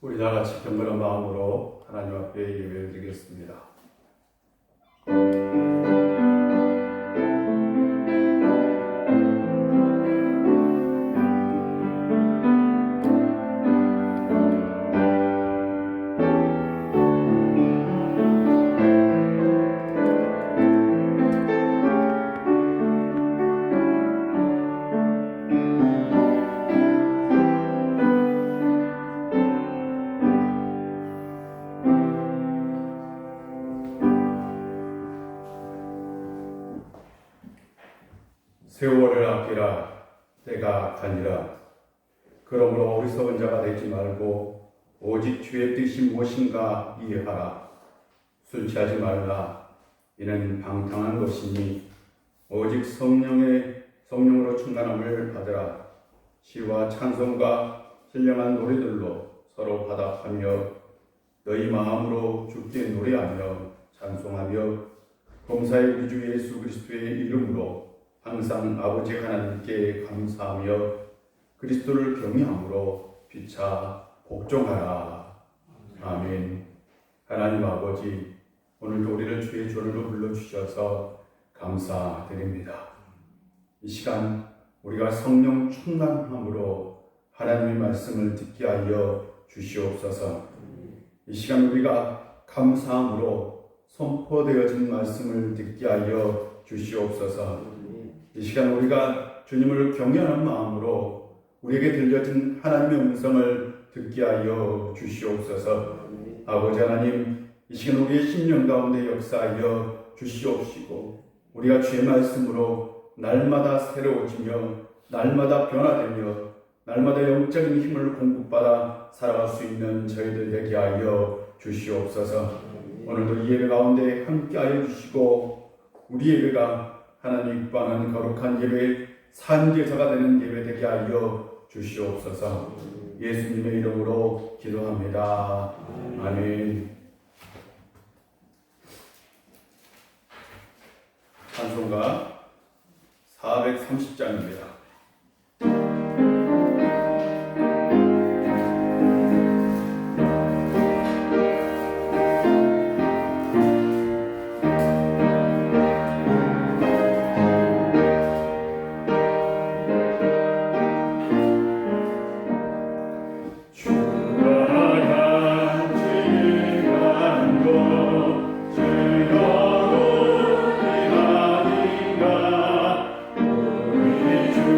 우리 다 같이 경건한 마음으로 하나님 앞에 예배를 드리겠습니다. 세월을 아끼라 때가 가니라. 그러므로 어리석은 자가 되지 말고 오직 주의 뜻이 무엇인가 이해하라. 술 취하지 말라. 이는 방탕한 것이니 오직 성령으로 충만함을 받으라. 시와 찬송과 신령한 노래들로 서로 화답하며 너희 마음으로 주께 노래하며 찬송하며 범사의 우리 주 예수 그리스도의 이름으로 항상 아버지 하나님께 감사하며 그리스도를 경외함으로 피차 복종하라. 아멘. 하나님 아버지, 오늘도 우리를 주의 존으로 불러주셔서 감사드립니다. 이 시간 우리가 성령 충만함으로 하나님의 말씀을 듣게 하여 주시옵소서. 이 시간 우리가 감사함으로 선포되어진 말씀을 듣게 하여 주시옵소서. 이 시간 우리가 주님을 경외하는 마음으로 우리에게 들려진 하나님의 음성을 듣게 하여 주시옵소서. 아버지 하나님, 이 시간 우리의 심령 가운데 역사하여 주시옵시고 우리가 주의 말씀으로 날마다 새로워지며 날마다 변화되며 날마다 영적인 힘을 공급받아 살아갈 수 있는 저희들 되게 하여 주시옵소서. 오늘도 이 예배 가운데 함께하여 주시고 우리 예배가 하나님 기뻐하는 거룩한 예배, 산제사가 되는 예배 되게 하여 주시옵소서. 예수님의 이름으로 기도합니다. 아멘. 찬송가 430장입니다. 주여 우리 아닌가 우리 주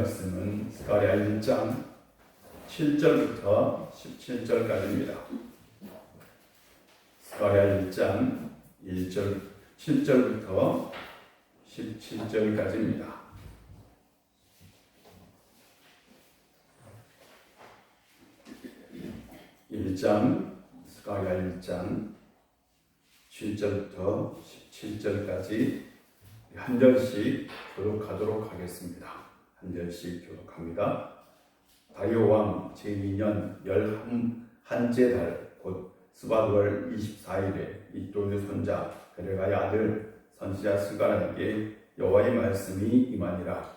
말씀은 스가랴 1장 7절부터 17절까지입니다. 스가랴 1장 7절부터 17절까지입니다. 1장, 스가랴 1장 7절부터 17절까지 한 절씩 교독하도록 하겠습니다. 한 절씩 교독합니다. 다리오 왕 제2년 11째 달 곧 스바월 24일에 이또의 손자 베레가의 아들 선지자 스가랴에게 여호와의 말씀이 임하니라.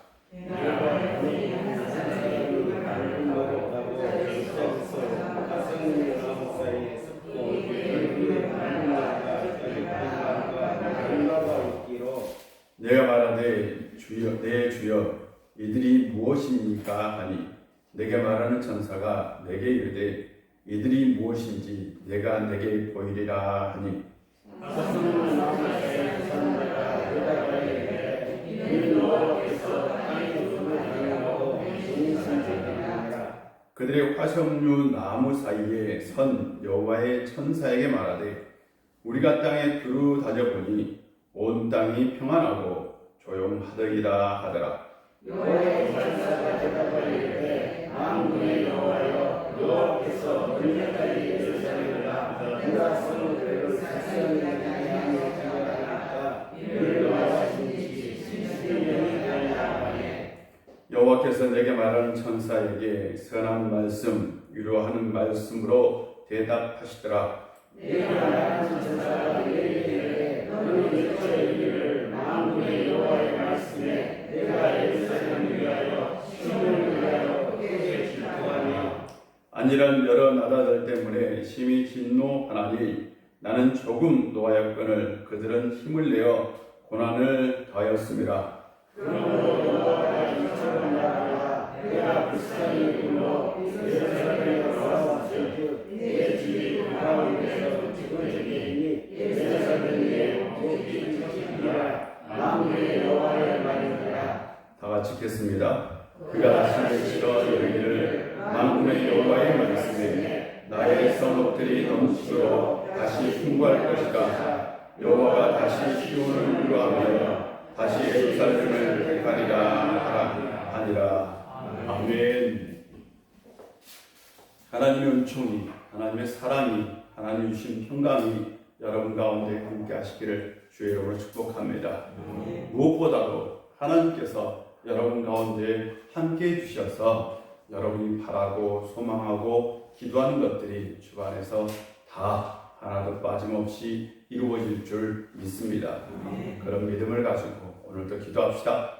내가 말하되 주여 내 주여 이들이 무엇입니까 하니 내게 말하는 천사가 내게 이르되 이들이 무엇인지 내가 내게 보이리라 하니 그들의 화석류 나무 사이에 선 여호와의 천사에게 말하되 우리가 땅에 두루 다져보니 온 땅이 평안하고 조용하더이다 하더라. 여호와의 천사가 대답하되 만군의 여호와여 여호와께서 언제까지 예루살렘이라 내가 성읍들을 살살하게 하시나이까 이를 노하신 지 70년이 되었다 하네. 여호와께서 내게 말하는 천사에게 선한 말씀 위로하는 말씀으로 대답하시더라. 내가 말하는 천사가 내게 너는 일처 이르기를 만군의 여호와의 말씀에 내가 예루살렘을 위하여 시온을 위하여 크게 질투하며 아니란 여러 나라들 때문에 심히 진노하나니 나는 조금 노하였거늘 그들은 힘을 내어 고난을 더하였음이라. 그러므로 여호와가 이처럼 말하라. 내가 불쌍히 불러 예루살렘에 돌아왔을즉 내 집이 가운데서 지그러지니 예루살렘에 복이 지키리라. 만군의 여호와의 말이니라. 다 같이 읽겠습니다. 그가 다시 외치러 이르기를 만군의 여호와의 말씀에 나의 성읍들이 넘치도록 다시 풍부할 것이다. 여호와가 다시 시온을 위로하며 다시 예루살렘을 택하리라 하니라. 아멘. 하나님의 은총이, 하나님의 사랑이, 하나님 주신 평강이 여러분 가운데 함께 하시기를 주의 이름으로 축복합니다. 무엇보다도 하나님께서 여러분 가운데 함께 해주셔서 여러분이 바라고 소망하고 기도하는 것들이 주변에서 다 하나도 빠짐없이 이루어질 줄 믿습니다. 그런 믿음을 가지고 오늘도 기도합시다.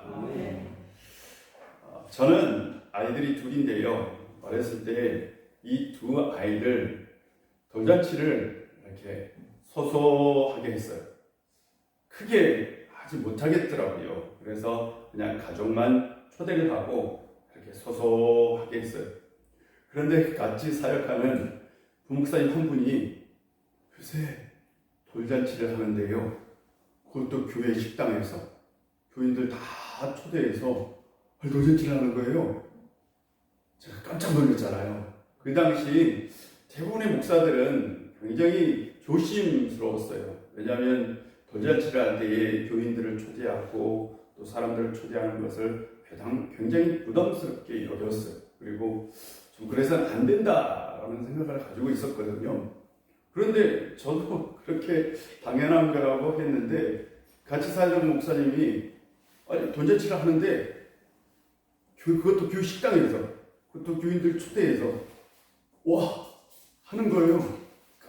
저는 아이들이 둘인데요. 어렸을 때 이 두 아이들 돌잔치를 이렇게 소소하게 했어요. 크게 하지 못하겠더라고요. 그래서 그냥 가족만 초대를 하고 이렇게 소소하게 했어요. 그런데 같이 사역하는 부목사님 한 분이 글쎄 돌잔치를 하는데요. 그것도 교회 식당에서 교인들 다 초대해서 돌잔치를 하는 거예요. 제가 깜짝 놀랐잖아요. 그 당시 대부분의 목사들은 굉장히 조심스러웠어요. 왜냐하면 돌잔치를 할 때에 교인들을 초대하고 또 사람들을 초대하는 것을 굉장히 부담스럽게 여겼어요. 그리고 좀 그래서는 안 된다라는 생각을 가지고 있었거든요. 그런데 저도 그렇게 당연한 거라고 했는데 같이 살던 목사님이 돌잔치를 하는데 그것도 교회 식당에서 그것도 교인들 초대해서 와 하는 거예요.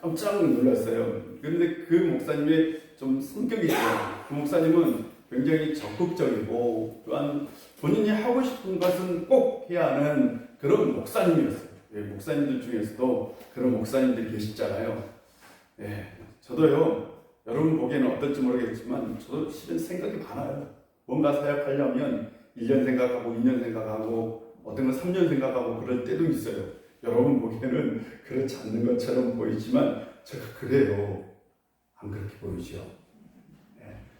깜짝 놀랐어요. 그런데 그 목사님의 좀 성격이 있어요. 그 목사님은 굉장히 적극적이고 또한 본인이 하고 싶은 것은 꼭 해야 하는 그런 목사님이었어요. 목사님들 중에서도 그런 목사님들이 계시잖아요. 저도요, 여러분 보기에는 어떨지 모르겠지만 저도 실은 생각이 많아요. 뭔가 사역하려면 1년 생각하고 2년 생각하고 어떤 건 3년 생각하고 그럴 때도 있어요. 여러분 보기에는 그렇지 않는 것처럼 보이지만 제가 그래요. 안 그렇게 보이죠.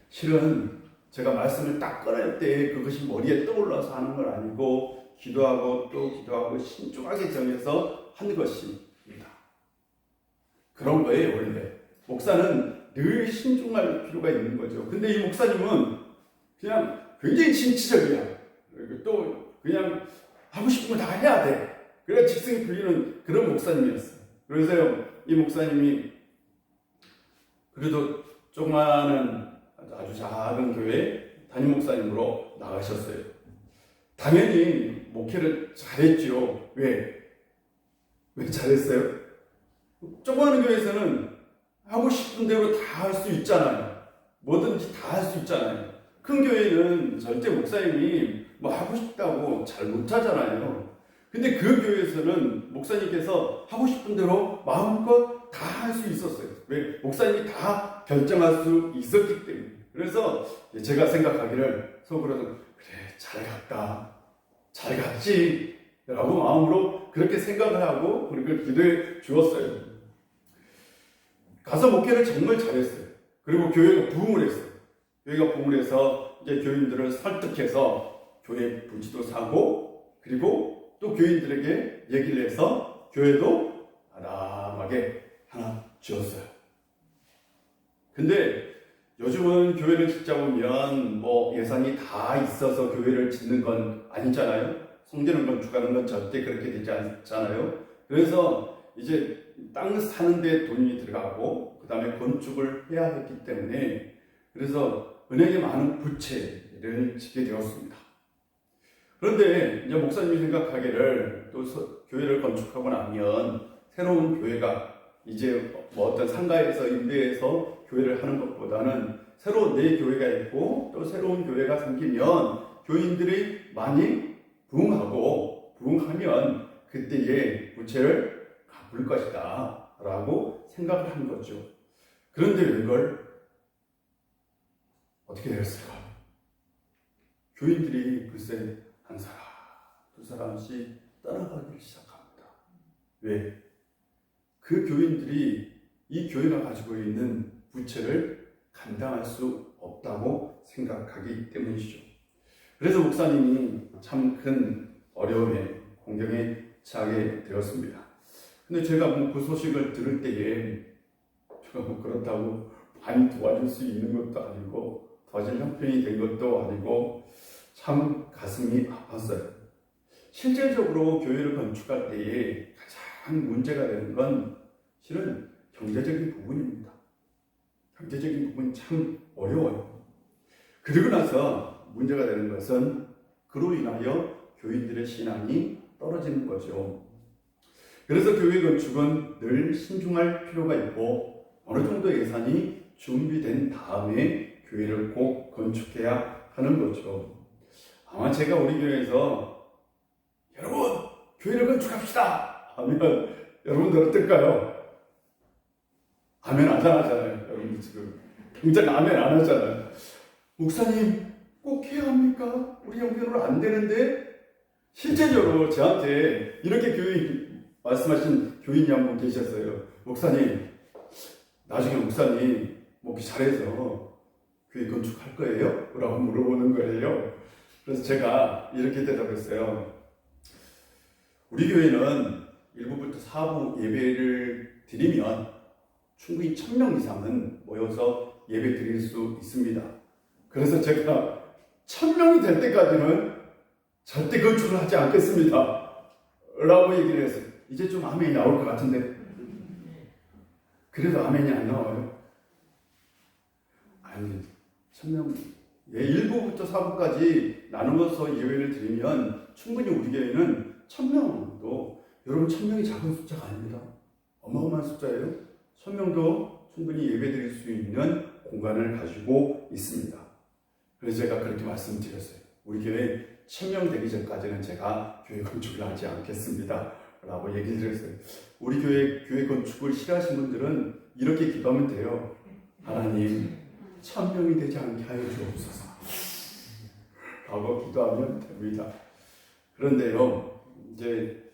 실은 제가 말씀을 딱 꺼낼 때 그것이 머리에 떠올라서 하는 건 아니고 기도하고 또 기도하고 신중하게 정해서 한 것입니다. 그런 거예요, 원래. 목사는 늘 신중할 필요가 있는 거죠. 근데 이 목사님은 그냥 굉장히 진취적이야. 그리고 또 그냥 하고 싶은 거 다 해야 돼. 그래야 직성이 풀리는 그런 목사님이었어요. 그래서 이 목사님이 그래도 조그마한 아주 작은 교회 담임 목사님으로 나가셨어요. 당연히 목회를 잘했죠. 왜 잘했어요? 조그마한 교회에서는 하고 싶은 대로 다 할 수 있잖아요. 뭐든지 다 할 수 있잖아요. 큰 교회는 절대 목사님이 뭐 하고 싶다고 잘 못하잖아요. 근데 그 교회에서는 목사님께서 하고 싶은 대로 마음껏 다 할 수 있었어요. 왜? 목사님이 다 결정할 수 있었기 때문에. 그래서 제가 생각하기를 속으로는 그래, 잘 갔다. 잘 갔지. 라고 마음으로 그렇게 생각을 하고 그걸 기도해 주었어요. 가서 목회를 정말 잘했어요. 그리고 교회가 부흥을 했어요. 교회가 부흥을 해서 이제 교인들을 설득해서 교회 부지도 사고 그리고 또 교인들에게 얘기를 해서 교회도 아담하게 하나 지었어요. 근데 요즘은 교회를 짓자 보면 뭐 예산이 다 있어서 교회를 짓는 건 아니잖아요. 성전을 건축하는 건 절대 그렇게 되지 않잖아요. 그래서 이제 땅 사는데 돈이 들어가고 그 다음에 건축을 해야 했기 때문에 그래서 은행에 많은 부채를 지게 되었습니다. 그런데 이제 목사님이 생각하기를 또 교회를 건축하고 나면 새로운 교회가 이제 뭐 어떤 상가에서 임대해서 교회를 하는 것보다는 새로 내 교회가 있고 또 새로운 교회가 생기면 교인들이 많이 부흥하면 그때의 부채를 갚을 것이다 라고 생각을 한 거죠. 그런데 이걸 어떻게 되었을까? 교인들이 글쎄 한 사람, 두 사람씩 떠나가기 시작합니다. 왜? 그 교인들이 이 교회가 가지고 있는 부채를 감당할 수 없다고 생각하기 때문이죠. 그래서 목사님이 참 큰 어려움에 공경에 처하게 되었습니다. 근데 제가 그 소식을 들을 때에 제가 그렇다고 많이 도와줄 수 있는 것도 아니고 도와줄 형편이 된 것도 아니고 참 가슴이 아팠어요. 실질적으로 교회를 건축할 때에 가장 문제가 되는 건 실은 경제적인 부분입니다. 경제적인 부분이 참 어려워요. 그리고 나서 문제가 되는 것은 그로 인하여 교인들의 신앙이 떨어지는 거죠. 그래서 교회 건축은 늘 신중할 필요가 있고 어느 정도 예산이 준비된 다음에 교회를 꼭 건축해야 하는 거죠. 아마 제가 우리 교회에서 여러분 교회를 건축합시다 하면 여러분들 어떨까요? 아멘 안 하잖아요. 여러분 지금 당장 아멘 안 하잖아요. 목사님 꼭 해야 합니까? 우리 형편으로 안 되는데 실제적으로 저한테 이렇게 말씀하신 교인이 한 분 계셨어요. 목사님 나중에 목사님 목회 잘해서 교회 건축할 거예요? 라고 물어보는 거예요. 그래서 제가 이렇게 대답했어요. 우리 교회는 1부부터 4부 예배를 드리면 충분히 1000명 이상은 모여서 예배 드릴 수 있습니다. 그래서 제가 1000명이 될 때까지는 절대 건축을 하지 않겠습니다. 라고 얘기를 했어요. 이제 좀 아멘이 나올 것 같은데 그래도 아멘이 안 나와요. 아니 1000명 1부부터 4부까지 나누어서 예배를 드리면 충분히 우리 교회는 1000명도 여러분 1000명이 작은 숫자가 아닙니다. 어마어마한 숫자예요. 1000명도 충분히 예배 드릴 수 있는 공간을 가지고 있습니다. 그래서 제가 그렇게 말씀드렸어요. 우리 교회 1000명 되기 전까지는 제가 교회 건축을 하지 않겠습니다. 라고 얘기를 드렸어요. 우리 교회 건축을 싫어하시는 분들은 이렇게 기도하면 돼요. 하나님 1000명이 되지 않게 하여 주옵소서. 라고 기도하면 됩니다. 그런데요, 이제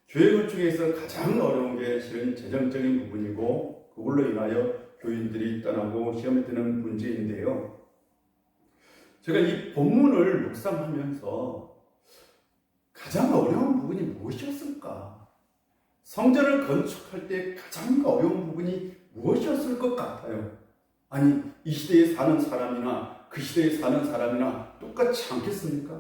교회 건축에서 가장 어려운 게 실은 재정적인 부분이고 그걸로 인하여 교인들이 떠나고 시험에 드는 문제인데요. 제가 이 본문을 묵상하면서 가장 어려운 부분이 무엇이었을까? 성전을 건축할 때 가장 어려운 부분이 무엇이었을 것 같아요? 아니, 이 시대에 사는 사람이나 그 시대에 사는 사람이나 똑같지 않겠습니까?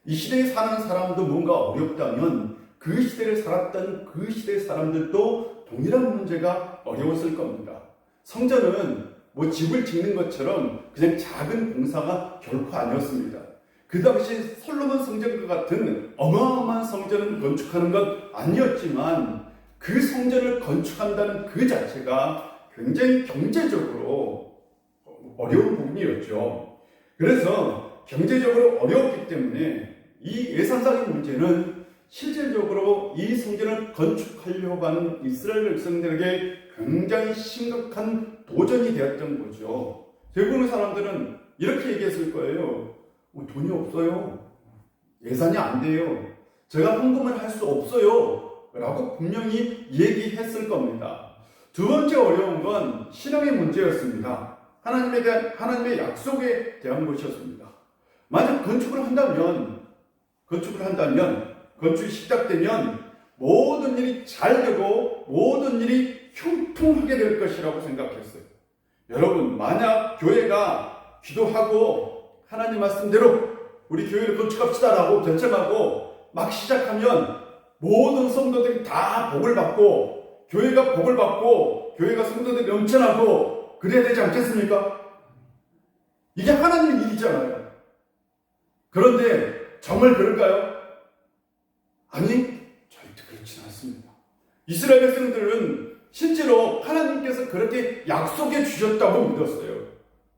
이 시대에 사는 사람도 뭔가 어렵다면 그 시대를 살았던 그 시대 사람들도 동일한 문제가 어려웠을 겁니다. 성전은 뭐 집을 짓는 것처럼 그냥 작은 공사가 결코 아니었습니다. 그 당시 솔로몬 성전과 같은 어마어마한 성전을 건축하는 건 아니었지만 그 성전을 건축한다는 그 자체가 굉장히 경제적으로 어려운 부분이었죠. 그래서 경제적으로 어려웠기 때문에 이 예산상의 문제는 실질적으로 이 성전을 건축하려고 하는 이스라엘 백성들에게 굉장히 심각한 도전이 되었던 거죠. 대부분의 사람들은 이렇게 얘기했을 거예요. 돈이 없어요. 예산이 안 돼요. 제가 헌금을 할 수 없어요. 라고 분명히 얘기했을 겁니다. 두 번째 어려운 건 신앙의 문제였습니다. 하나님의 약속에 대한 것이었습니다. 만약 건축을 한다면, 건축이 시작되면 모든 일이 잘 되고 모든 일이 형통하게 될 것이라고 생각했어요. 여러분, 만약 교회가 기도하고 하나님 말씀대로 우리 교회를 건축합시다라고 결정하고 막 시작하면 모든 성도들이 다 복을 받고 교회가 복을 받고 교회가 성도들이 넘쳐나고 그래야 되지 않겠습니까? 이게 하나님의 일이잖아요. 그런데 정말 그럴까요? 아니, 절대 그렇지는 않습니다. 이스라엘 백성들은 실제로 하나님께서 그렇게 약속해 주셨다고 믿었어요.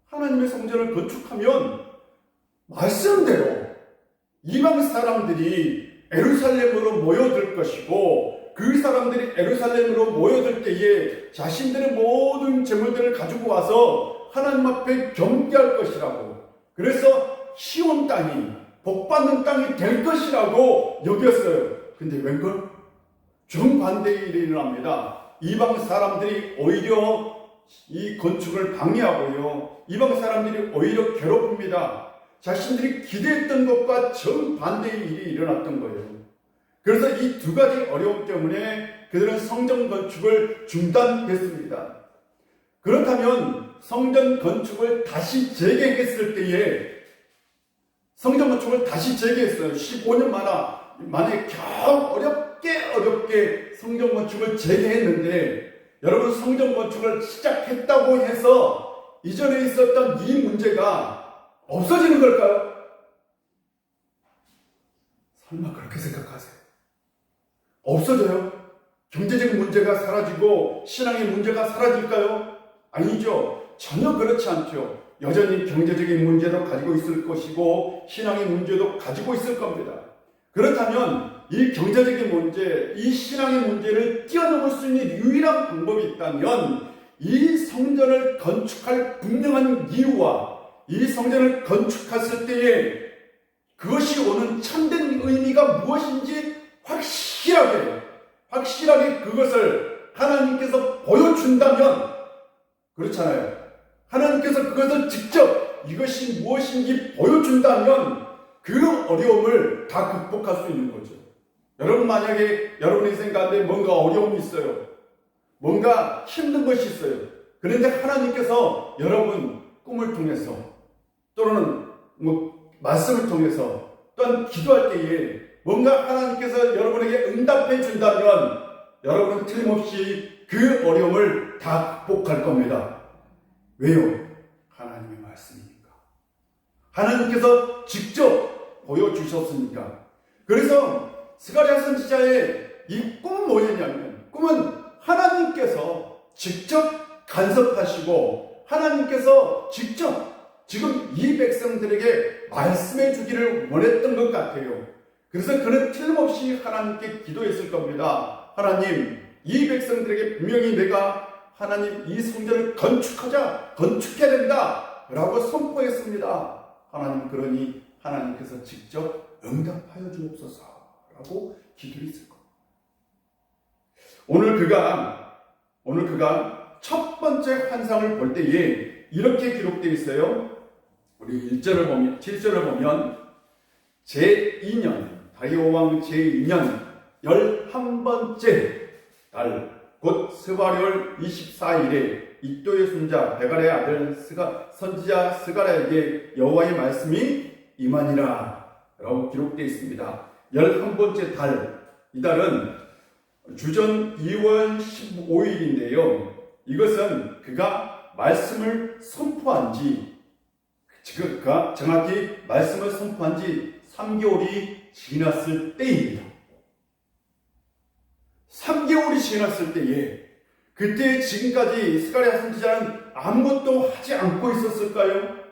하나님의 성전을 건축하면 말씀대로 이방 사람들이 예루살렘으로 모여들 것이고 그 사람들이 예루살렘으로 모여들 때에 자신들의 모든 재물들을 가지고 와서 하나님 앞에 경배할 것이라고, 그래서 시온 땅이 복받는 땅이 될 것이라고 여겼어요. 근데 웬걸? 정반대의 일이 일어납니다. 이방 사람들이 오히려 이 건축을 방해하고요, 이방 사람들이 오히려 괴롭힙니다. 자신들이 기대했던 것과 정반대의 일이 일어났던 거예요. 그래서 이 두 가지 어려움 때문에 그들은 성전 건축을 중단했습니다. 그렇다면 성전 건축을 다시 재개했을 때에, 성전 건축을 다시 재개했어요. 15년 만에 겨우 어렵게 성전 건축을 재개했는데, 여러분, 성전 건축을 시작했다고 해서 이전에 있었던 이 문제가 없어지는 걸까요? 설마 그렇게 생각하세요? 없어져요? 경제적인 문제가 사라지고 신앙의 문제가 사라질까요? 아니죠. 전혀 그렇지 않죠. 여전히 경제적인 문제도 가지고 있을 것이고 신앙의 문제도 가지고 있을 겁니다. 그렇다면 이 경제적인 문제, 이 신앙의 문제를 뛰어넘을 수 있는 유일한 방법이 있다면 이 성전을 건축할 분명한 이유와 이 성전을 건축했을 때에 그것이 오는 참된 의미가 무엇인지 확실하게 그것을 하나님께서 보여준다면, 그렇잖아요. 하나님께서 그것을 직접 이것이 무엇인지 보여준다면 그 어려움을 다 극복할 수 있는 거죠. 여러분, 만약에 여러분의 인생 가운데 뭔가 어려움이 있어요. 뭔가 힘든 것이 있어요. 그런데 하나님께서 여러분 꿈을 통해서 또는 말씀을 통해서 또한 기도할 때에 뭔가 하나님께서 여러분에게 응답해 준다면 여러분은 틀림없이 그 어려움을 다 극복할 겁니다. 왜요? 하나님의 말씀이니까. 하나님께서 직접 보여주셨으니까. 그래서 스가랴 선지자의 이 꿈은 뭐였냐면, 꿈은 하나님께서 직접 간섭하시고 하나님께서 직접 지금 이 백성들에게 말씀해 주기를 원했던 것 같아요. 그래서 그는 틀림없이 하나님께 기도했을 겁니다. 하나님, 이 백성들에게 분명히 내가 하나님 이 성전을 건축해야 된다 라고 선포했습니다. 하나님, 그러니 하나님께서 직접 응답하여 주옵소서 라고 기도했을 겁니다. 오늘 그가 첫 번째 환상을 볼 때에 이렇게 기록되어 있어요. 우리 7절을 보면 제2년 다리오 왕 제2년 11번째 달 곧 스바리월 24일에 이또의 손자 베갈의 아들 선지자 스가랴에게 여호와의 말씀이 임하니라 라고 기록되어 있습니다. 11번째 달, 이 달은 주전 2월 15일인데요. 이것은 그가 말씀을 선포한 지, 그가 정확히 말씀을 선포한 지 3개월이 지났을 때입니다. 3개월이 지났을 때에, 그때 지금까지 스가랴 선지자는 아무것도 하지 않고 있었을까요?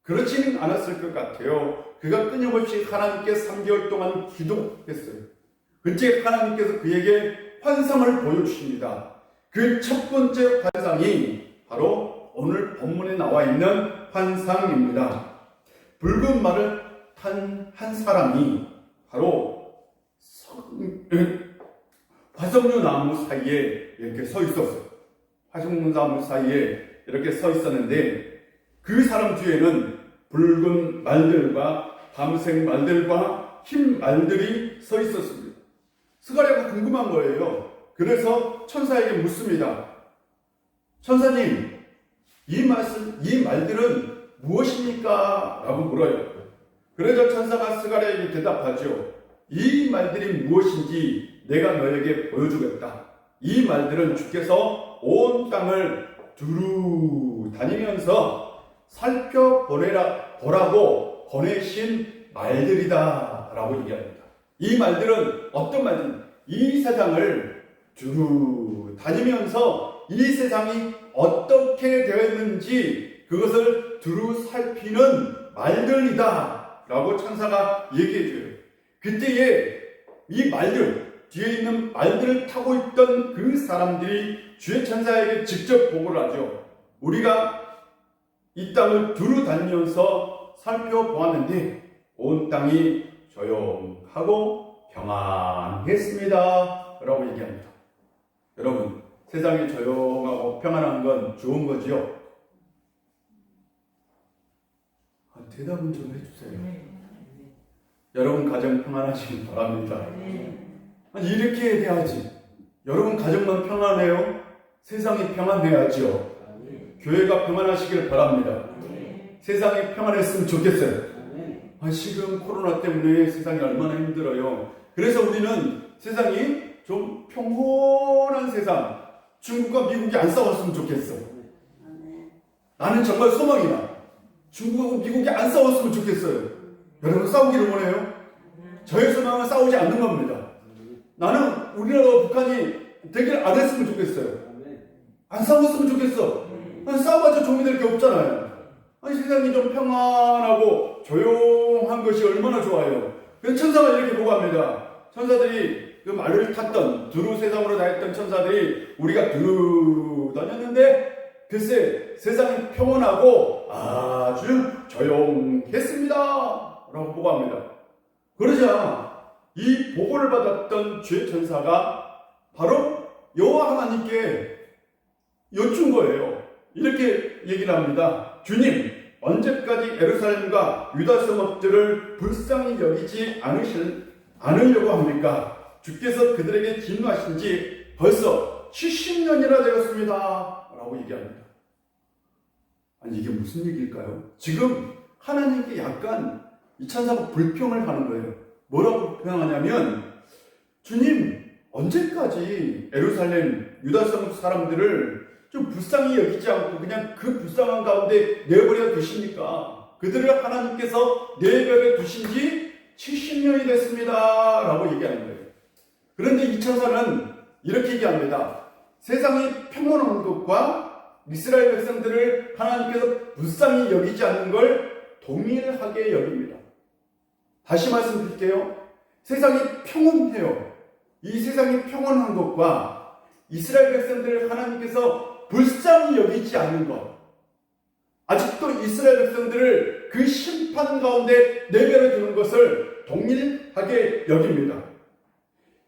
그렇지는 않았을 것 같아요. 그가 끊임없이 하나님께 3개월 동안 기도했어요. 그때 하나님께서 그에게 환상을 보여주십니다. 그 첫 번째 환상이 바로 오늘 본문에 나와 있는 환상입니다. 붉은 말을 탄 한 사람이 바로 화석류 나무 사이에 이렇게 서 있었어요. 화석류 나무 사이에 이렇게 서 있었는데 그 사람 뒤에는 붉은 말들과 밤색 말들과 흰 말들이 서 있었습니다. 스가랴가 궁금한 거예요. 그래서 천사에게 묻습니다. 천사님, 이 말들은 무엇입니까? 라고 물어요. 그래서 천사가 스가랴에게 대답하죠. 이 말들이 무엇인지 내가 너에게 보여주겠다. 이 말들은 주께서 온 땅을 두루 다니면서 살펴보라고 보내신 말들이다 라고 얘기합니다. 이 말들은 어떤 말들입니까? 이 세상을 두루 다니면서 이 세상이 어떻게 되어 있는지 그것을 두루 살피는 말들이다 라고 천사가 얘기해줘요. 그때에 이 말들, 뒤에 있는 말들을 타고 있던 그 사람들이 주의 천사에게 직접 보고를 하죠. 우리가 이 땅을 두루 다니면서 살펴보았는데 온 땅이 조용하고 평안했습니다 라고 얘기합니다. 여러분, 세상이 조용하고 평안한 건 좋은 거지요? 대답은 좀 해주세요. 여러분 가정 평안하시길 바랍니다. 아니, 이렇게 해야지. 여러분 가정만 평안해요? 세상이 평안해야죠. 교회가 평안하시길 바랍니다. 세상이 평안했으면 좋겠어요. 지금 코로나 때문에 세상이 얼마나 힘들어요. 그래서 우리는 세상이 좀 평온한 세상, 중국과 미국이 안 싸웠으면 좋겠어. 나는 정말 소망이야. 중국하고 미국이 안 싸웠으면 좋겠어요. 여러분 싸우기를 원해요? 저의 소망은 싸우지 않는 겁니다. 나는 우리나라와 북한이 대결 안 했으면 좋겠어요. 안 싸웠으면 좋겠어. 싸워봤자 종이 될 게 없잖아요. 세상이 좀 평안하고 조용한 것이 얼마나 좋아요. 그래서 천사가 이렇게 보고합니다. 천사들이 그 말을 탔던 두루 세상으로 다녔던 천사들이 우리가 두루 다녔는데 글쎄 세상이 평온하고 아주 조용했습니다 라고 보고합니다. 그러자 이 보고를 받았던 주의 천사가 바로 여호와 하나님께 여쭌 거예요. 이렇게 얘기를 합니다. 주님, 언제까지 예루살렘과 유다 성읍들을 불쌍히 여기지 않으려고 합니까? 주께서 그들에게 진노하신 지 벌써 70년이나 되었습니다 라고 얘기합니다. 아니, 이게 무슨 얘기일까요? 지금 하나님께 약간 이 천사가 불평을 하는 거예요. 뭐라고 불평하냐면, 주님, 언제까지 예루살렘, 유다성 사람들을 좀 불쌍히 여기지 않고 그냥 그 불쌍한 가운데 내버려 두십니까? 그들을 하나님께서 내버려 두신 지 70년이 됐습니다 라고 얘기하는 거예요. 그런데 이 천사는 이렇게 얘기합니다. 세상이 평온한 것과 이스라엘 백성들을 하나님께서 불쌍히 여기지 않는 걸 동일하게 여깁니다. 다시 말씀드릴게요. 세상이 평온해요. 이 세상이 평온한 것과 이스라엘 백성들을 하나님께서 불쌍히 여기지 않는 것, 아직도 이스라엘 백성들을 그 심판 가운데 내버려 두는 것을 동일하게 여깁니다.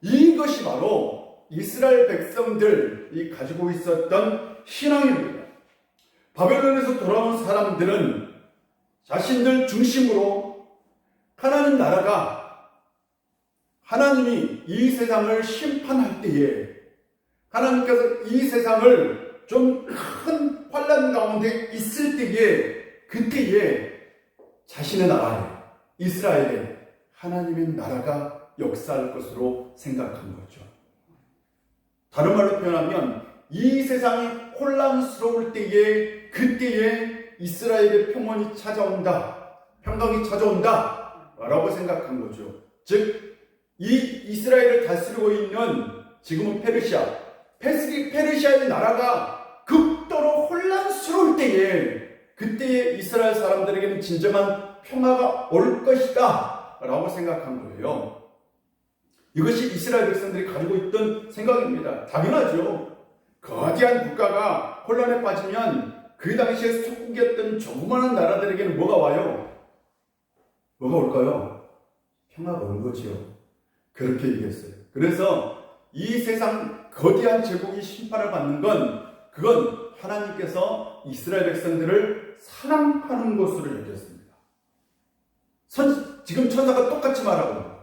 이것이 바로 이스라엘 백성들이 가지고 있었던 신앙입니다. 바벨론에서 돌아온 사람들은 자신들 중심으로 하나님 나라가 하나님이 이 세상을 심판할 때에 하나님께서 이 세상을 좀 큰 환난 가운데 있을 때에 그때에 자신의 나라에 이스라엘에 하나님의 나라가 역사할 것으로 생각한 거죠. 다른 말로 표현하면 이 세상이 혼란스러울 때에 그때에 이스라엘의 평온이 찾아온다, 평강이 찾아온다 라고 생각한 거죠. 즉 이 이스라엘을 다스리고 있는 지금은 페르시아의 나라가 극도로 혼란스러울 때에 그때에 이스라엘 사람들에게는 진정한 평화가 올 것이다 라고 생각한 거예요. 이것이 이스라엘 백성들이 가지고 있던 생각입니다. 당연하죠. 거대한 국가가 혼란에 빠지면 그 당시에 속국이었던 조그마한 나라들에게는 뭐가 와요? 뭐가 올까요? 평화가 온 거죠. 그렇게 얘기했어요. 그래서 이 세상 거대한 제국이 심판을 받는 건 그건 하나님께서 이스라엘 백성들을 사랑하는 것으로 여겼습니다. 지금 천사가 똑같이 말하고 있는 거예요.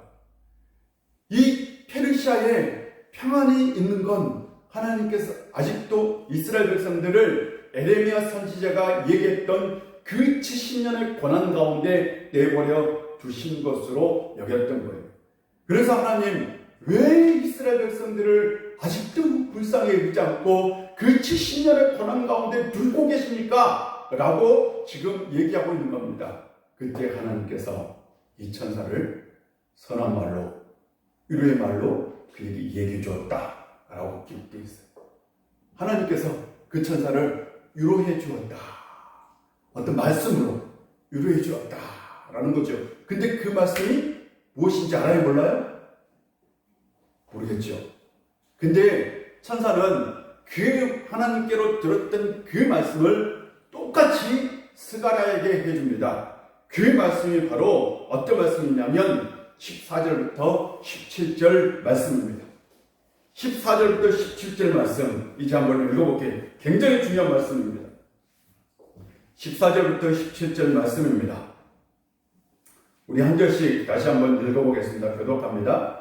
이 페르시아에 평안이 있는 건 하나님께서 아직도 이스라엘 백성들을 에레미야 선지자가 얘기했던 그 70년의 고난 가운데 내버려 두신 것으로 여겼던 거예요. 그래서 하나님 왜 이스라엘 백성들을 아직도 불쌍히 여기지 않고 그 70년의 고난 가운데 두고 계십니까? 라고 지금 얘기하고 있는 겁니다. 그때 하나님께서 이 천사를 선한 말로 위로의 말로 그에게 얘기해 주었다 라고 기록되어 있어요. 하나님께서 그 천사를 위로해 주었다, 어떤 말씀으로 위로해 주었다 라는 거죠. 근데 그 말씀이 무엇인지 알아요? 몰라요? 모르겠죠. 근데 천사는 그 하나님께로 들었던 그 말씀을 똑같이 스가랴에게 해줍니다. 그 말씀이 바로 어떤 말씀이냐면 14절부터 17절 말씀입니다. 14절부터 17절 말씀 이제 한번 읽어볼게요. 굉장히 중요한 말씀입니다. 14절부터 17절 말씀입니다. 우리 한 절씩 다시 한번 읽어보겠습니다. 교독합니다.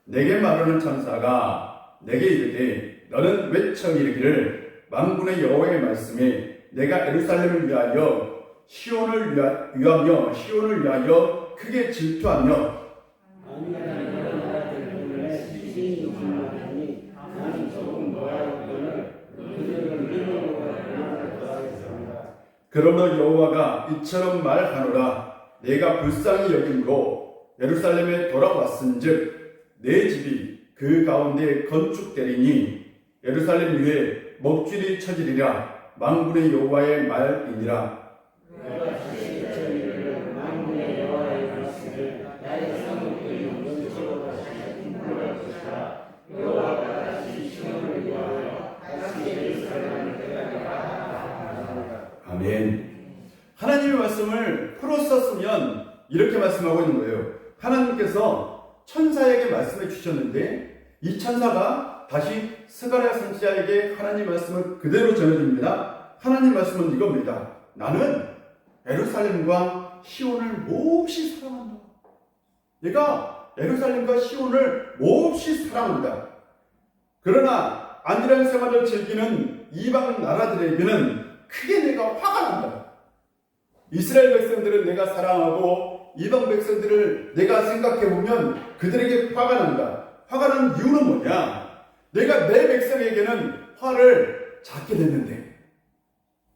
내게 말하는 천사가 내게 이르되 너는 외쳐 이르기를 만군의 여호와의 말씀에 내가 예루살렘을 위하여 시온을 위하여 크게 질투하며 그러므로 여호와가 이처럼 말하노라. 내가 불쌍히 여김으로 예루살렘에 돌아왔은즉 내 집이 그 가운데 건축되리니 예루살렘 위에 먹줄이 쳐지리라. 만군의 여호와의 말이니라. 아멘. 하나님의 말씀을 풀어 썼으면 이렇게 말씀하고 있는 거예요. 하나님께서 천사에게 말씀해 주셨는데 이 천사가 다시 스가랴 선지자에게 하나님 말씀을 그대로 전해줍니다. 하나님 말씀은 이겁니다. 나는 예루살렘과 시온을 몹시 사랑한다. 내가 예루살렘과 시온을 몹시 사랑한다. 그러나 안일한 생활을 즐기는 이방 나라들에게는 크게 내가 화가 난다. 이스라엘 백성들을 내가 사랑하고 이방 백성들을 내가 생각해보면 그들에게 화가 난다. 화가 나는 이유는 뭐냐? 내가 내 백성에게는 화를 작게 냈는데,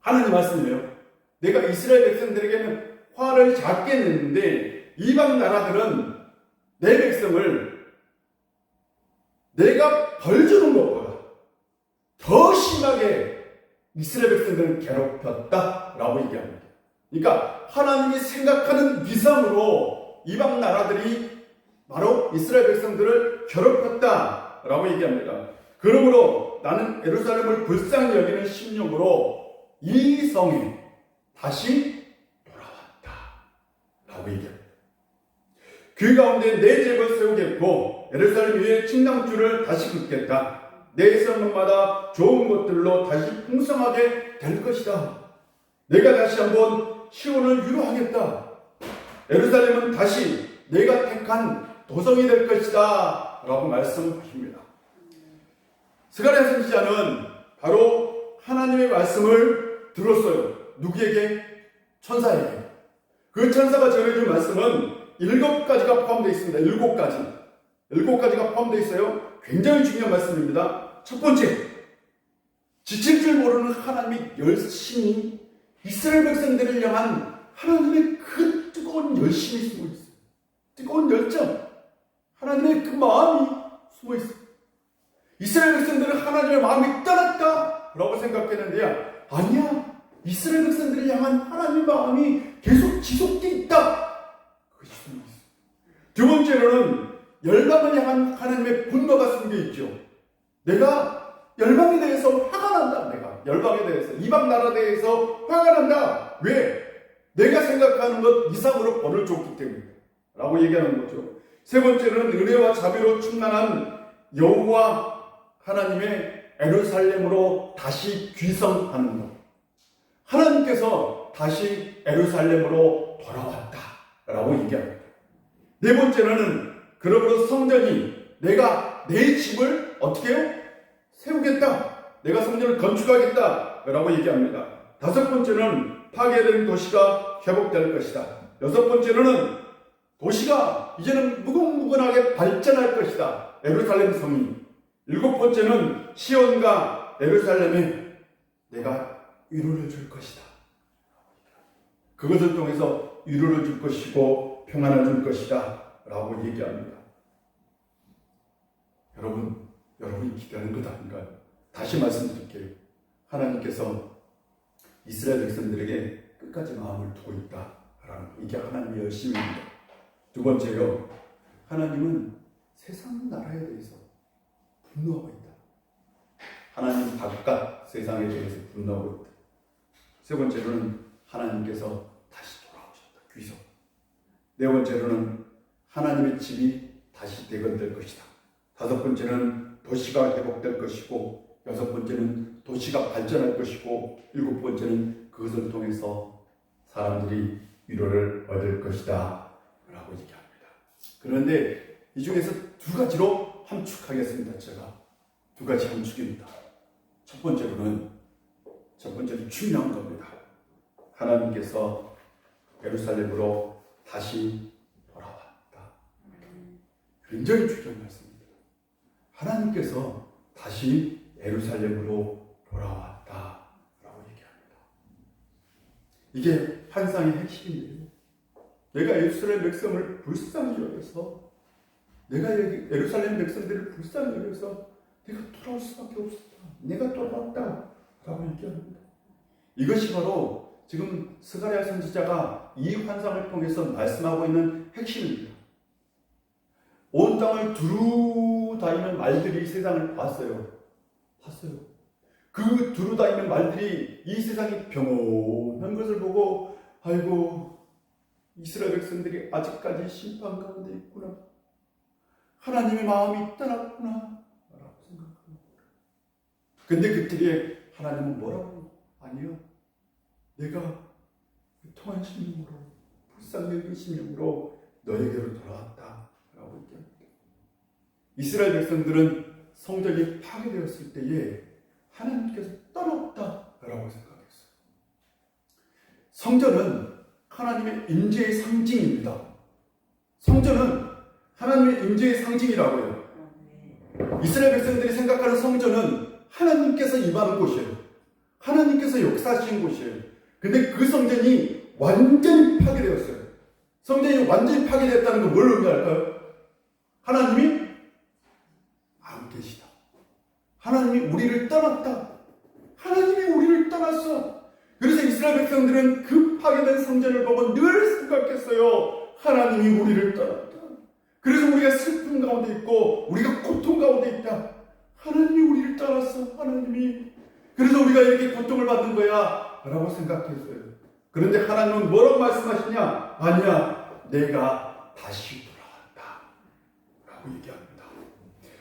하나님 말씀이에요. 내가 이스라엘 백성들에게는 화를 작게 냈는데 이방 나라들은 내 백성을 내가 벌 주는 것보다 더 심하게 이스라엘 백성들을 괴롭혔다라고 얘기합니다. 그러니까 하나님이 생각하는 위상으로 이방 나라들이 바로 이스라엘 백성들을 괴롭혔다라고 얘기합니다. 그러므로 나는 예루살렘을 불쌍히 여기는 심령으로 이 성에 다시 돌아왔다라고 얘기합니다. 그 가운데 내 집을 세우겠고 예루살렘 위에 침낭줄을 다시 긋겠다. 내 성문마다 좋은 것들로 다시 풍성하게 될 것이다. 내가 다시 한번 시온을 위로하겠다. 예루살렘은 다시 내가 택한 도성이 될 것이다 라고 말씀하십니다. 스가랴 선지자는 바로 하나님의 말씀을 들었어요. 누구에게? 천사에게. 그 천사가 전해준 말씀은 7가지가 포함되어 있습니다. 7가지가 포함되어 있어요. 굉장히 중요한 말씀입니다. 첫 번째, 지칠 줄 모르는 하나님의 열심이 이스라엘 백성들을 향한 하나님의 그 뜨거운 열심이 숨어 있어요. 뜨거운 열정, 하나님의 그 마음이 숨어 있어요. 이스라엘 백성들은 하나님의 마음이 떠났다 라고 생각했는데요. 아니야. 이스라엘 백성들을 향한 하나님의 마음이 계속 지속되어 있다. 그것이 숨어 있어요. 두 번째로는 열방을 향한 하나님의 분노가 숨겨 있죠. 내가 열방에 대해서 화가 난다. 내가 열방에 대해서, 이방 나라에 대해서 화가 난다. 왜? 내가 생각하는 것 이상으로 벌을 줬기 때문에 라고 얘기하는 거죠. 세 번째는 은혜와 자비로 충만한 여호와 하나님의 에루살렘으로 다시 귀성하는 것. 하나님께서 다시 에루살렘으로 돌아왔다 라고 얘기합니다. 네 번째는 그러므로 성전이 내가 내 집을 어떻게 해요? 세우겠다. 내가 성전을 건축하겠다 라고 얘기합니다. 다섯 번째는 파괴된 도시가 회복될 것이다. 여섯 번째는 도시가 이제는 무궁무근하게 발전할 것이다. 예루살렘 성이. 일곱 번째는 시온과 예루살렘에 내가 위로를 줄 것이다. 그것을 통해서 위로를 줄 것이고 평안을 줄 것이다 라고 얘기합니다. 여러분이 기대하는 것 아닌가요? 다시 말씀드릴게요. 하나님께서 이스라엘 백성들에게 끝까지 마음을 두고 있다라는 이게 하나님의 열심입니다. 두 번째요, 하나님은 세상 나라에 대해서 분노하고 있다. 하나님 바깥 세상에 대해서 분노하고 있다. 세 번째로는 하나님께서 다시 돌아오셨다. 귀속. 네 번째로는 하나님의 집이 다시 대건될 것이다. 다섯 번째는 도시가 회복될 것이고, 여섯 번째는 도시가 발전할 것이고, 일곱 번째는 그것을 통해서 사람들이 위로를 얻을 것이다 라고 얘기합니다. 그런데 이 중에서 두 가지로 함축하겠습니다. 제가 두 가지 함축입니다. 첫 번째로 중요한 겁니다. 하나님께서 예루살렘으로 다시 돌아왔다. 굉장히 중요한 말씀입니다. 하나님께서 다시 예루살렘으로 돌아왔다 라고 얘기합니다. 이게 환상의 핵심이에요. 내가 예루살렘 백성을 불쌍히 여겨서, 내가 예루살렘 백성들을 불쌍히 여겨서 내가 돌아올 수밖에 없었다. 내가 돌아왔다 라고 얘기합니다. 이것이 바로 지금 스가랴 선지자가 이 환상을 통해서 말씀하고 있는 핵심입니다. 온 땅을 두루 다니는 말들이 세상을 봤어요. 그 두루 다니는 말들이 이 세상이 평온한 것을 보고, 아이고, 이스라엘 백성들이 아직까지 심판 가운데 있구나. 하나님의 마음이 떠났구나 라고 생각합니다. 근데 그때에 하나님은 뭐라고? 아니요. 내가 통한 심령으로, 불쌍히 여긴 심령으로 너에게로 돌아왔다 라고 얘기합니다. 이스라엘 백성들은 성전이 파괴되었을 때에 하나님께서 떠났다 라고 생각했어요. 성전은 하나님의 임재의 상징입니다. 성전은 하나님의 임재의 상징이라고요. 이스라엘 백성들이 생각하는 성전은 하나님께서 임하는 곳이에요. 하나님께서 역사하신 곳이에요. 근데 그 성전이 완전히 파괴되었어요. 성전이 완전히 파괴되었다는 건 뭘 의미할까요? 하나님이 안 계시다. 하나님이 우리를 떠났다. 하나님이 우리를 떠났어. 그래서 이스라엘 백성들은 그 파괴된 성전을 보고 늘 생각했어요. 하나님이 우리를 떠났다. 그래서 우리가 슬픔 가운데 있고 우리가 고통 가운데 있다. 하나님이 우리를 떠났어. 하나님이. 그래서 우리가 이렇게 고통을 받는 거야 라고 생각했어요. 그런데 하나님은 뭐라고 말씀하시냐? 아니야, 내가 다시 돌아왔다 라고 얘기합니다.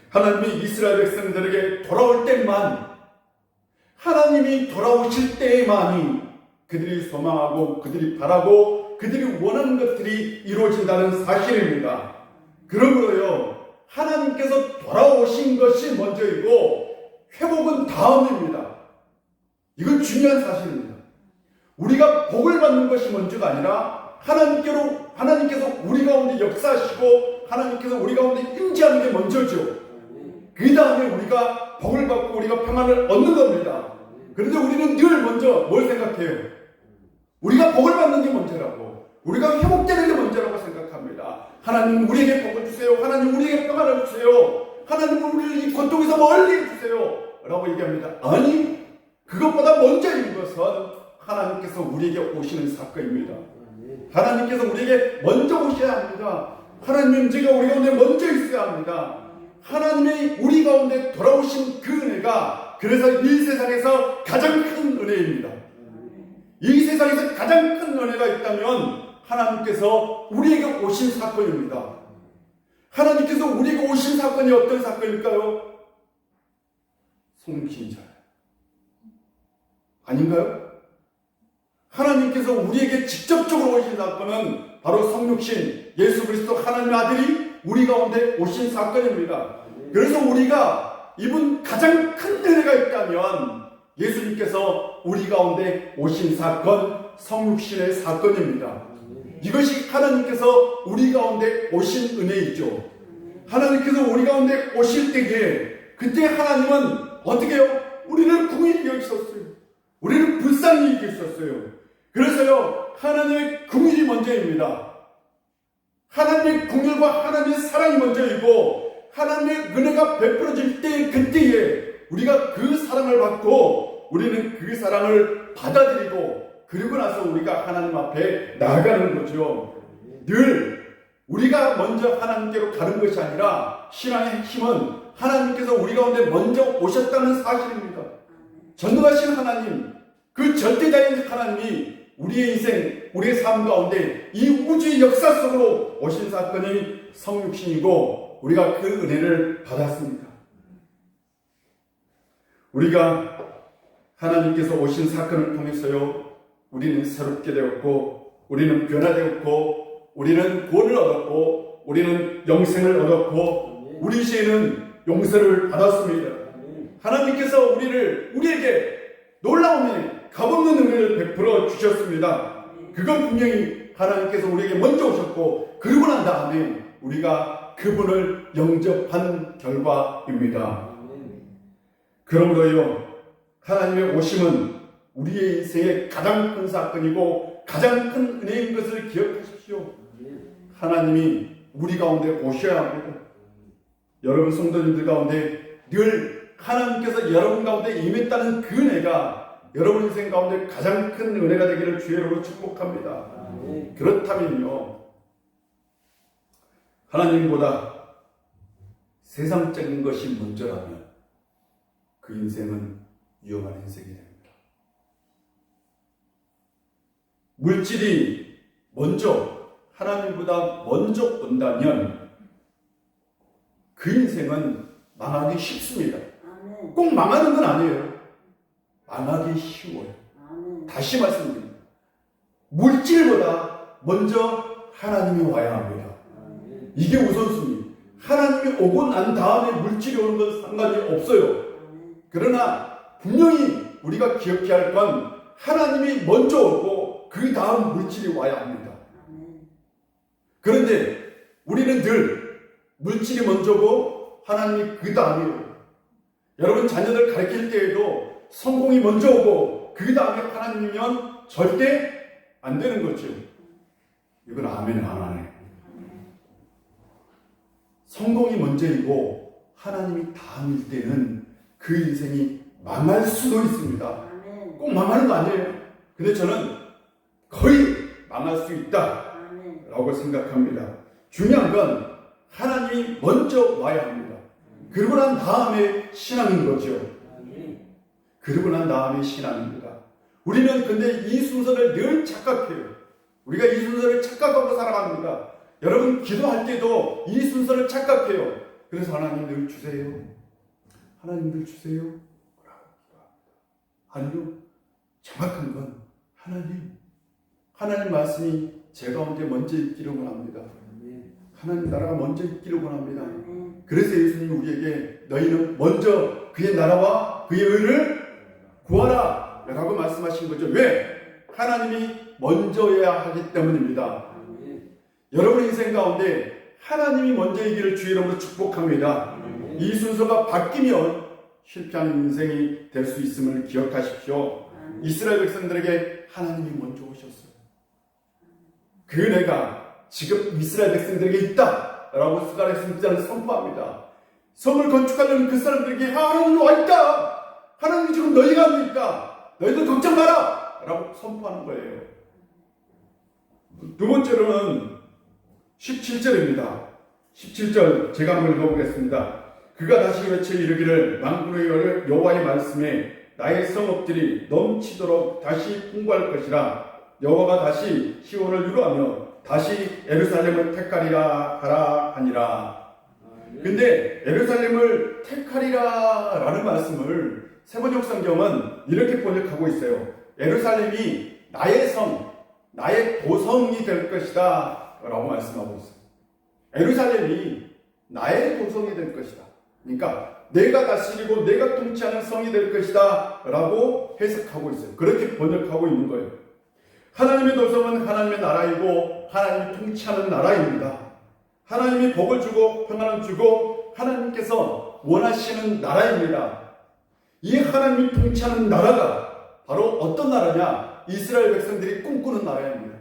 하나님이 이스라엘 백성들에게 돌아올 때만, 하나님이 돌아오실 때만이 그들이 소망하고 그들이 바라고 그들이 원하는 것들이 이루어진다는 사실입니다. 그러므로요, 하나님께서 돌아오신 것이 먼저이고 회복은 다음입니다. 이건 중요한 사실입니다. 우리가 복을 받는 것이 먼저가 아니라 하나님께서 우리 가운데 역사하시고 하나님께서 우리 가운데 임재하는 게 먼저죠. 그 다음에 우리가 복을 받고 우리가 평안을 얻는 겁니다. 그런데 우리는 늘 먼저 뭘 생각해요? 우리가 복을 받는 게 먼저라고, 우리가 회복되는 게 먼저라고 생각합니다. 하나님 우리에게 복을 주세요. 하나님 우리에게 평안을 주세요. 하나님 우리를 이 고통에서 멀리 해주세요 라고 얘기합니다. 아니, 그것보다 먼저인 것은 하나님께서 우리에게 오시는 사건입니다. 하나님께서 우리에게 먼저 오셔야 합니다. 하나님의 임재가 우리 가운데 먼저 있어야 합니다. 하나님의 우리 가운데 돌아오신 그 은혜가 그래서 이 세상에서 가장 큰 은혜입니다. 이 세상에서 가장 큰 은혜가 있다면 하나님께서 우리에게 오신 사건입니다. 하나님께서 우리에게 오신 사건이 어떤 사건일까요? 성신자예요. 아닌가요? 하나님께서 우리에게 직접적으로 오신 사건은 바로 성육신 예수 그리스도 하나님의 아들이 우리 가운데 오신 사건입니다. 그래서 우리가 입은 가장 큰 은혜가 있다면 예수님께서 우리 가운데 오신 사건, 성육신의 사건입니다. 이것이 하나님께서 우리 가운데 오신 은혜이죠. 하나님께서 우리 가운데 오실 때에 그때 하나님은 어떻게 해요? 우리를 궁일히 여기셨어요. 우리를 불쌍히 여기셨어요. 그래서요, 하나님의 궁일이 먼저입니다. 하나님의 궁일과 하나님의 사랑이 먼저이고 하나님의 은혜가 베풀어질 때 그때에 우리가 그 사랑을 받고 우리는 그 사랑을 받아들이고 그리고 나서 우리가 하나님 앞에 나아가는 거죠. 늘 우리가 먼저 하나님께로 가는 것이 아니라 신앙의 핵심은 하나님께서 우리 가운데 먼저 오셨다는 사실입니다. 전능하신 하나님, 그 절대자인 하나님이 우리의 인생, 우리의 삶 가운데 이 우주의 역사 속으로 오신 사건이 성육신이고 우리가 그 은혜를 받았습니다. 우리가 하나님께서 오신 사건을 통해서요, 우리는 새롭게 되었고 우리는 변화되었고 우리는 구원을 얻었고 우리는 영생을 얻었고 우리 죄는 용서를 받았습니다. 하나님께서 우리에게 놀라운 은혜, 값없는 은혜를 베풀어 주셨습니다. 그건 분명히 하나님께서 우리에게 먼저 오셨고 그러고 난 다음에 우리가 그분을 영접한 결과입니다. 그러므로요, 하나님의 오심은 우리의 인생의 가장 큰 사건이고 가장 큰 은혜인 것을 기억하십시오. 하나님이 우리 가운데 오셔야 합니다. 여러분 성도님들 가운데 늘 하나님께서 여러분 가운데 임했다는 그 은혜가 여러분 인생 가운데 가장 큰 은혜가 되기를 주의 이름으로 축복합니다. 그렇다면요, 하나님보다 세상적인 것이 먼저라면 그 인생은 위험한 인생이 됩니다. 물질이 먼저 하나님보다 먼저 온다면 그 인생은 망하기 쉽습니다. 꼭 망하는 건 아니에요. 망하기 쉬워요. 다시 말씀드립니다. 물질보다 먼저 하나님이 와야 합니다. 이게 우선순위. 하나님이 오고 난 다음에 물질이 오는 건 상관이 없어요. 그러나 분명히 우리가 기억해야 할 건 하나님이 먼저 오고 그 다음 물질이 와야 합니다. 그런데 우리는 늘 물질이 먼저고 하나님이 그 다음이에요. 여러분 자녀들 가르칠 때에도 성공이 먼저 오고 그 다음에 하나님이면 절대 안 되는 거죠. 이건 아멘 안 하네. 성공이 먼저이고 하나님이 다음일 때는 그 인생이 망할 수도 있습니다. 꼭 망하는 거 아니에요. 근데 저는 거의 망할 수 있다라고 생각합니다. 중요한 건 하나님이 먼저 와야 합니다. 그러고 난 다음에 신앙인 거죠. 그러고 난 다음에 신앙입니다. 우리는 근데 이 순서를 늘 착각해요. 우리가 이 순서를 착각하고 살아갑니다. 여러분 기도할 때도 이 순서를 착각해요. 그래서 하나님 늘 주세요. 하나님 늘 주세요. 아니요. 정확한 건 하나님 말씀이 제 가운데 먼저 있기를 원합니다. 하나님 나라가 먼저 있기를 원합니다. 그래서 예수님이 우리에게 너희는 먼저 그의 나라와 그의 의를 구하라 라고 말씀하신 거죠. 왜? 하나님이 먼저여야 하기 때문입니다. 여러분의 인생 가운데 하나님이 먼저이기를 주의 이름으로 축복합니다. 이 순서가 바뀌면 실패하는 인생이 될 수 있음을 기억하십시오. 이스라엘 백성들에게 하나님이 먼저 오셨어요. 그 은혜가 지금 이스라엘 백성들에게 있다 라고 스가랴 선지자는 선포합니다. 성을 건축하려는 그 사람들에게 하나님이 와 있다. 하나님이 지금 너희가 합니까? 너희들 걱정 마라 라고 선포하는 거예요. 두 번째로는 17절입니다. 17절 제가 한번 읽어보겠습니다. 그가 다시 외쳐 이르기를 만군의 여호와의 말씀에 나의 성읍들이 넘치도록 다시 풍부할 것이라. 여호와가 다시 시온을 위로하며 다시 예루살렘을 택하리라 하라 하니라. 근데 예루살렘을 택하리라 라는 말씀을 세번역 성경은 이렇게 번역하고 있어요. 예루살렘이 나의 성, 나의 도성이 될 것이다 라고 말씀하고 있어요. 예루살렘이 나의 도성이 될 것이다. 그러니까 내가 다스리고 내가 통치하는 성이 될 것이다 라고 해석하고 있어요. 그렇게 번역하고 있는 거예요. 하나님의 도성은 하나님의 나라이고 하나님이 통치하는 나라입니다. 하나님이 복을 주고 평안을 주고 하나님께서 원하시는 나라입니다. 이 하나님이 통치하는 나라가 바로 어떤 나라냐? 이스라엘 백성들이 꿈꾸는 나라입니다.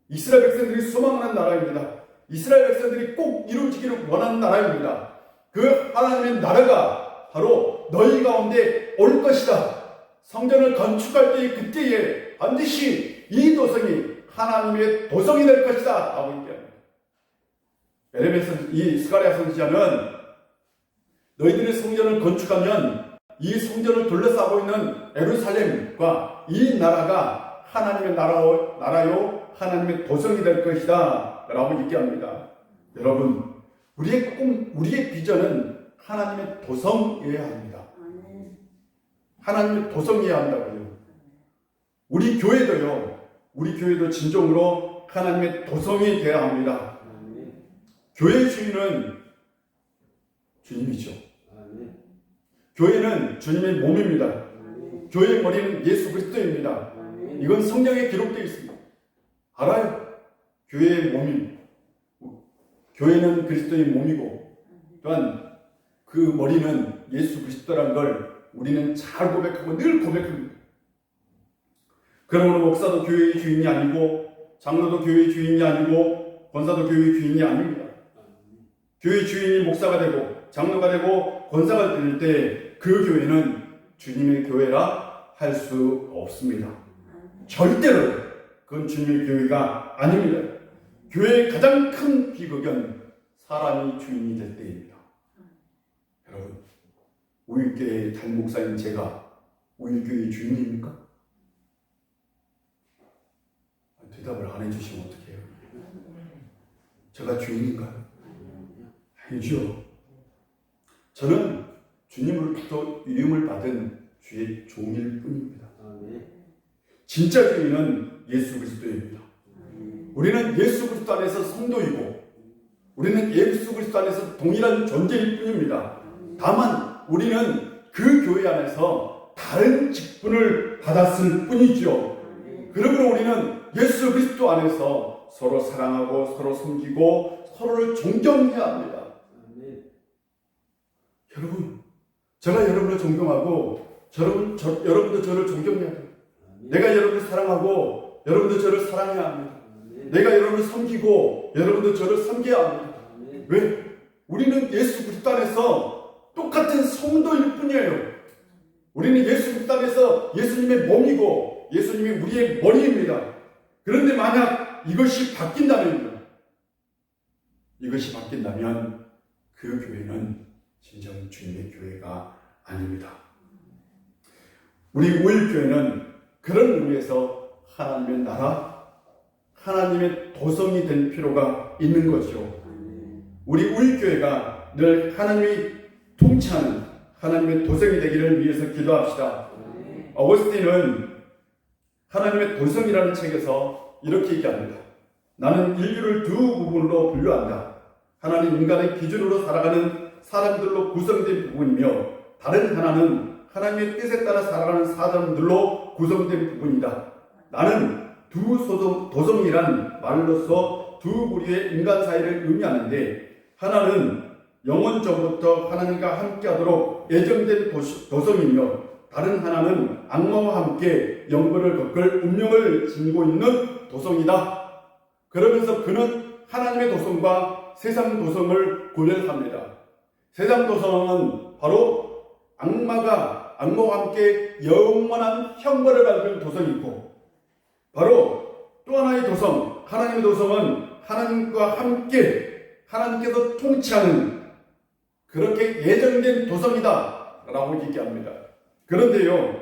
이스라엘 백성들이 소망하는 나라입니다. 이스라엘 백성들이 꼭 이루어지기를 원하는 나라입니다. 그 하나님의 나라가 바로 너희 가운데 올 것이다. 성전을 건축할 때의 그때에 반드시 이 도성이 하나님의 도성이 될 것이다 라고 얘기합니다. 이 스가랴 선지자는 너희들이 성전을 건축하면 이 성전을 둘러싸고 있는 예루살렘과 이 나라가 하나님의 나라요 하나님의 도성이 될 것이다 라고 얘기합니다. 여러분, 우리의 꿈, 우리의 비전은 하나님의 도성이어야 합니다. 하나님의 도성이어야 한다고요. 우리 교회도 진정으로 하나님의 도성이 되어야 합니다. 교회의 주인은 주님이죠. 교회는 주님의 몸입니다. 교회의 머리는 예수 그리스도입니다. 이건 성경에 기록되어 있습니다. 알아요? 교회의 몸입니다. 교회는 그리스도의 몸이고 또한 그 머리는 예수 그리스도라는 걸 우리는 잘 고백하고 늘 고백합니다. 그러므로 목사도 교회의 주인이 아니고 장로도 교회의 주인이 아니고 권사도 교회의 주인이 아닙니다. 교회의 주인이 목사가 되고 장로가 되고 권사가 될 때 그 교회는 주님의 교회라 할 수 없습니다. 절대로 그건 주님의 교회가 아닙니다. 교회의 가장 큰 비극은 사람이 주인이 될 때입니다. 여러분, 우일교회의 단목사인 제가 우일교회의 주인입니까? 대답을 안 해주시면 어떡해요? 제가 주인인가요? 아니죠. 저는 주님으로부터 이름을 받은 주의 종일 뿐입니다. 진짜 주인은 예수 그리스도입니다. 우리는 예수 그리스도 안에서 성도이고 우리는 예수 그리스도 안에서 동일한 존재일 뿐입니다. 다만 우리는 그 교회 안에서 다른 직분을 받았을 뿐이죠. 그러므로 우리는 예수 그리스도 안에서 서로 사랑하고 서로 섬기고 서로를 존경해야 합니다. 여러분, 제가 여러분을 존경하고 여러분도 저를 존경해야 합니다. 내가 여러분을 사랑하고 여러분도 저를 사랑해야 합니다. 내가 여러분을 섬기고 여러분도 저를 섬겨야 합니다. 왜? 우리는 예수 그리스도 안에서 똑같은 성도일 뿐이에요. 우리는 예수 그리스도 안에서 예수님의 몸이고 예수님이 우리의 머리입니다. 그런데 만약 이것이 바뀐다면 그 교회는 진정 주님의 교회가 아닙니다. 우리 우일교회는 그런 의미에서 하나님의 나라, 하나님의 도성이 될 필요가 있는 거죠. 우리 우일교회가 늘 하나님이 통치하는 하나님의 도성이 되기를 위해서 기도합시다. 어거스틴은 하나님의 도성이라는 책에서 이렇게 얘기합니다. 나는 인류를 두 부분으로 분류한다. 하나님 인간의 기준으로 살아가는 사람들로 구성된 부분이며 다른 하나는 하나님의 뜻에 따라 살아가는 사람들로 구성된 부분이다. 나는 두 도성이란 말로서 두 부류의 인간 사이를 의미하는데 하나는 영원 전부터 하나님과 함께하도록 예정된 도성이며 다른 하나는 악마와 함께 영벌을 겪을 운명을 지니고 있는 도성이다. 그러면서 그는 하나님의 도성과 세상 도성을 구별합니다. 세상 도성은 바로 악마와 함께 영원한 형벌을 받을 도성이고 바로 또 하나의 도성, 하나님의 도성은 하나님과 함께 하나님께서 통치하는 그렇게 예정된 도성이다 라고 얘기합니다. 그런데요,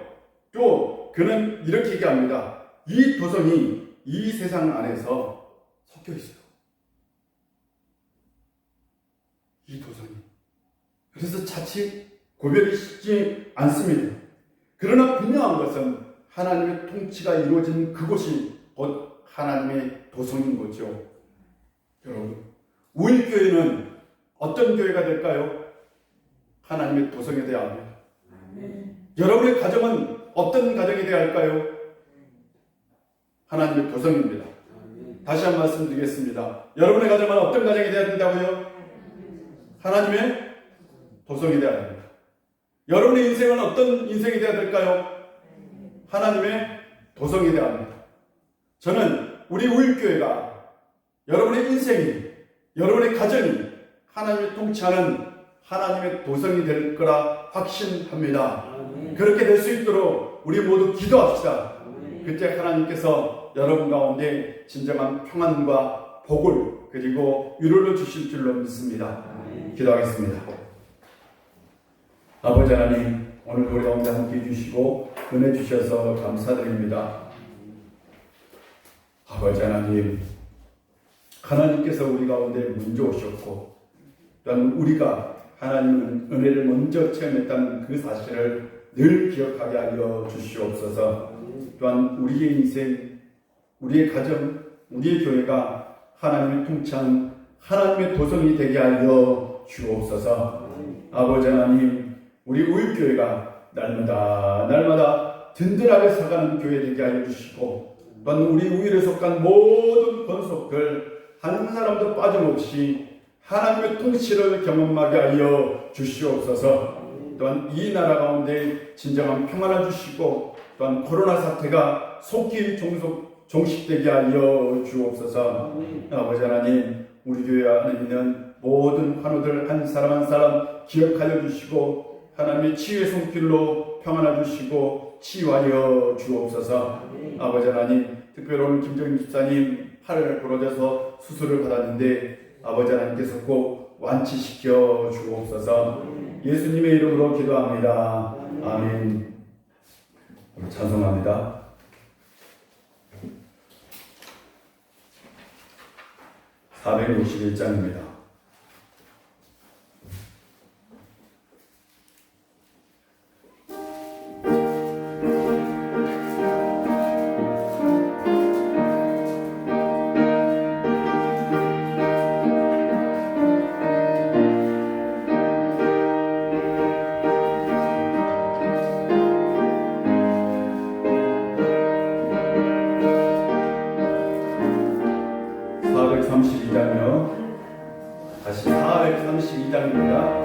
또 그는 이렇게 얘기합니다. 이 도성이 이 세상 안에서 섞여 있어요. 이 도성이. 그래서 자칫 구별이 쉽지 않습니다. 그러나 분명한 것은 하나님의 통치가 이루어진 그곳이 곧 하나님의 도성인 거죠. 여러분, 우일교회는 어떤 교회가 될까요? 하나님의 도성이 되어야 합니다. 여러분의 가정은 어떤 가정이 되어야 할까요? 하나님의 도성입니다. 다시 한 말씀 드리겠습니다. 여러분의 가정은 어떤 가정이 되어야 된다고요? 하나님의 도성이 되어야 합니다. 여러분의 인생은 어떤 인생이 되어야 될까요? 하나님의 도성이 되어야 합니다. 저는 우리 우일교회가 여러분의 인생이, 여러분의 가정이 하나님의 통치하는 하나님의 도성이 될 거라 확신합니다. 그렇게 될 수 있도록 우리 모두 기도합시다. 그때 하나님께서 여러분 가운데 진정한 평안과 복을 그리고 위로를 주실 줄로 믿습니다. 기도하겠습니다. 아버지 하나님, 오늘 우리 가운데 함께 해주시고 은혜 주셔서 감사드립니다. 아버지 하나님, 하나님께서 우리 가운데 먼저 오셨고 또한 우리가 하나님은 은혜를 먼저 체험했다는 그 사실을 늘 기억하게 하여 주시옵소서. 또한 우리의 인생, 우리의 가정, 우리의 교회가 하나님의 통치한 하나님의 도성이 되게 하여 주옵소서. 아버지 하나님, 우리 우일교회가 날마다 든든하게 서가는 교회 되게 하여 주시고 또한 우리 우일에 속한 모든 권속들 한 사람도 빠짐없이 하나님의 통치를 경험하게 하여 주시옵소서. 또한 이 나라 가운데 진정한 평안을 주시고 또한 코로나 사태가 속히 종식되게 하여 주옵소서. 아버지 하나님, 우리 교회 안에 있는 모든 환우들 한 사람 한 사람 기억하여 주시고 하나님의 치유의 손길로 평안을 주시고 치유하여 주옵소서. 아버지 하나님, 특별히 오늘 김정인 집사님 팔을 부러져서 수술을 받았는데 아버지 하나님께서 꼭 완치시켜 주옵소서. 예수님의 이름으로 기도합니다. 아멘. 찬송합니다. (451장입니다) 다시 432장입니다.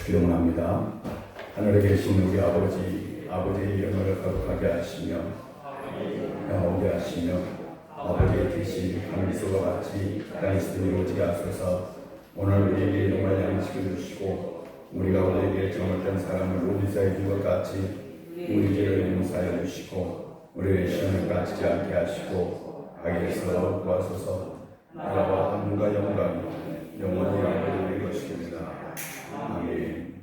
기도를 합니다. 하늘에 계신 우리 아버지, 아버지의 영광을 거룩하게 하시며 영원하게 하시며 아버지의 뜻이 하늘에서와 같이 땅에서도 이루어지게 하소서. 오늘 우리에게 일용할 양식을 주시고 우리가 우리에게 잘못된 사람을 용서해 준 것 같이 우리 죄를 용서하여 주시고 우리의 시험에 빠지지 않게 하시고 악에서 구하소서. 나라와 한문과 영광이 영원히 아버지의 것입니다. 아멘.